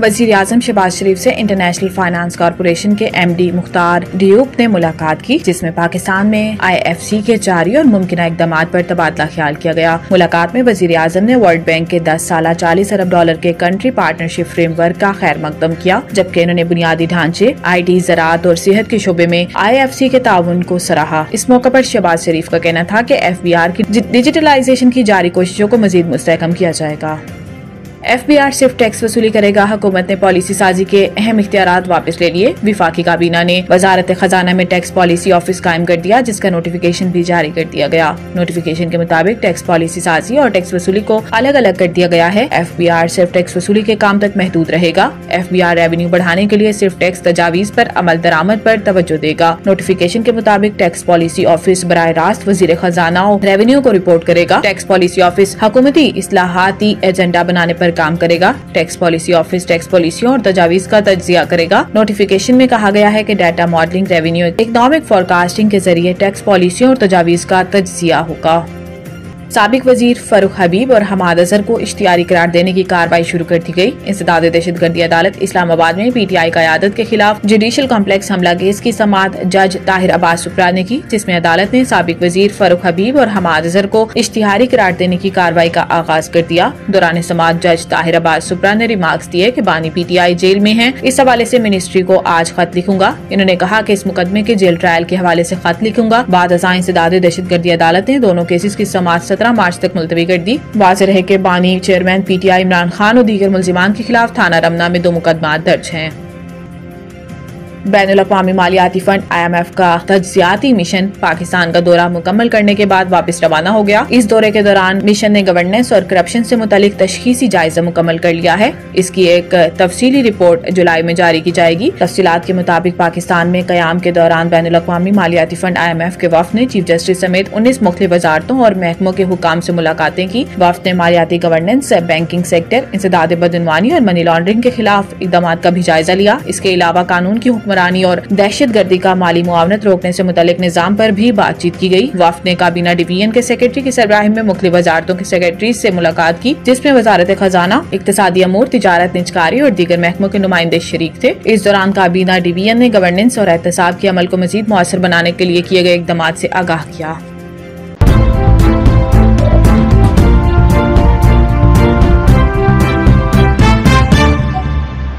वजीर आजम शहबाज शरीफ से international finance corporation के MD मुख्तार डियूब ने मुलाकात की, जिसमें पाकिस्तान में IFC के जारी और मुमकिन इकदाम पर तबादला ख्याल किया गया। मुलाकात में वजीर आजम ने वर्ल्ड बैंक के 10 साला $40 अरब के कंट्री पार्टनरशिप फ्रेमवर्क का खैर मकदम किया, जबकि इन्होंने बुनियादी ढांचे, IT, ज़राअत और सेहत के शोबे में IFC के ताउन को सराहा। इस मौके पर शहबाज शरीफ का कहना था कि FBR की डिजिटलाइजेशन की जारी कोशिशों को मजीद मुस्तहकम किया जाएगा। FBR सिर्फ टैक्स वसूली करेगा। हुकूमत ने पॉलिसी साजी के अहम इख्तियारात वापस ले लिए। विफाकी काबीना ने वजारत खजाना में टैक्स पॉलिसी ऑफिस कायम कर दिया, जिसका नोटिफिकेशन भी जारी कर दिया गया। नोटिफिकेशन के मुताबिक टैक्स पॉलिसी साजी और टैक्स वसूली को अलग अलग कर दिया गया है। FBR सिर्फ टैक्स वसूली के काम तक महदूद रहेगा। FBR रेवेन्यू बढ़ाने के लिए सिर्फ टैक्स तजावीज पर अमल दरामद पर तवज्जो देगा। नोटिफिकेशन के मुताबिक टैक्स पॉलिसी ऑफिस बराह रास्त वजीर खजाना और रेवेन्यू को रिपोर्ट करेगा। टैक्स पॉलिसी ऑफिस हुकूमती इस्लाहाती एजेंडा बनाने पर काम करेगा। टैक्स पॉलिसी ऑफिस टैक्स पॉलिसियों और तजावीज का तज्जिया करेगा। नोटिफिकेशन में कहा गया है कि data modelling, revenue economic forecasting के जरिए टैक्स पॉलिसियों और तजावीज का तज्जिया होगा। साबिक वजीर फरूख हबीब और हमाद अजहर को इश्तियारी करार देने की कार्रवाई शुरू कर दी गई। इंसदाद दहशतगर्दी अदालत इस्लामाबाद में PTI क़यादत के खिलाफ जुडिशल कॉम्प्लेक्स हमला केस की समाअत जज ताहिर अब्बास सुप्रा ने की, जिसमें अदालत ने साबिक वजीर फरूख हबीब और हमाद अजहर को इश्तिहारी करार देने की कार्रवाई का आगाज कर दिया। दौरान समाअत जज ताहिर अब्बास सुप्रा ने रिमार्क्स दिए कि बानी PTI जेल में है। इस हवाले से मिनिस्ट्री को आज खत लिखूंगा। इन्होंने कहा कि इस मुकदमे के जेल ट्रायल के हवाले से खत लिखूंगा। बाद अज़ां इंसदाद दहशतगर्दी अदालत ने दोनों केसेस की समाअत 17 मार्च तक मुलतवी कर दी। वाज़ेह रहे कि बानी चेयरमैन PTI इमरान खान और दीगर मुल्जिमान के खिलाफ थाना रमना में 2 मुकदमात दर्ज हैं। बैनुल-अक़वामी मालियाती फंड IMF का तज्ज़ियाती मिशन पाकिस्तान का दौरा मुकम्मल करने के बाद वापस रवाना हो गया। इस दौरे के दौरान मिशन ने गवर्नेंस और करप्शन से मुतालिक तशख़ीसी जायजा मुकम्मल कर लिया है। इसकी एक तफसीली रिपोर्ट जुलाई में जारी की जाएगी। तफसीलात के मुताबिक पाकिस्तान में क़याम के दौरान बैनुल-अक़वामी मालियाती फंड IMF के वफ़द ने चीफ जस्टिस समेत 19 मुख्तलिफ वज़ारतों और महकमों के हुकाम से मुलाकातें की। वफ़द ने मालियाती गवर्नेंस, बैंकिंग सेक्टर, इंसदाद बदअनवानी और मनी लॉन्ड्रिंग के खिलाफ इक़दाम का भी जायजा लिया। इसके अलावा कानून की हुक्मरानी और दहशतगर्दी का माली मुआवनत रोकने से मुतालिक निज़ाम पर भी बातचीत की गई। वफ़द ने काबीना डिवीजन के सेक्रेटरी की सरबराही में मुख्तलिफ वजारतों के सेक्रेटरी से मुलाकात की, जिसमें वजारत खजाना, इक्तिसादी अमूर, तिजारत, निजकारी और दीगर महकमों के नुमाइंदे शरीक थे। इस दौरान काबीना डिवीजन ने गवर्नेंस और एहतसाब के अमल को मजीद मौसर बनाने के लिए किए गए इक़दाम से आगाह किया।